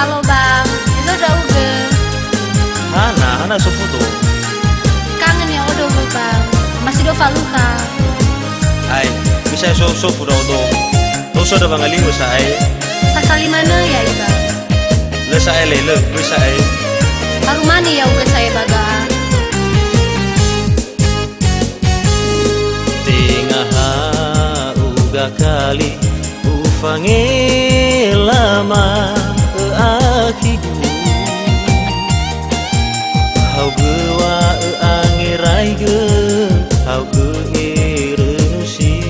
Halo bang, itu udah uge. Hana sefoto. Kangen ya udah uge bang. Masih do faluka. Ai, bisa so udah udah. Lo sudah bangali usai. Sakali mana ya iba? Le sai le usai. Haru mana ya uge saya baga? Tengah uga kali ufange lama akigu. Hau gewa angirai ge, hau ge erenusi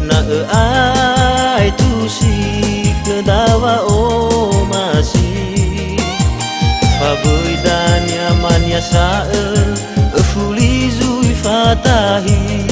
na ai tusi kedawa o masih. Fabui dan yaman ya sa fuli zui fatahi.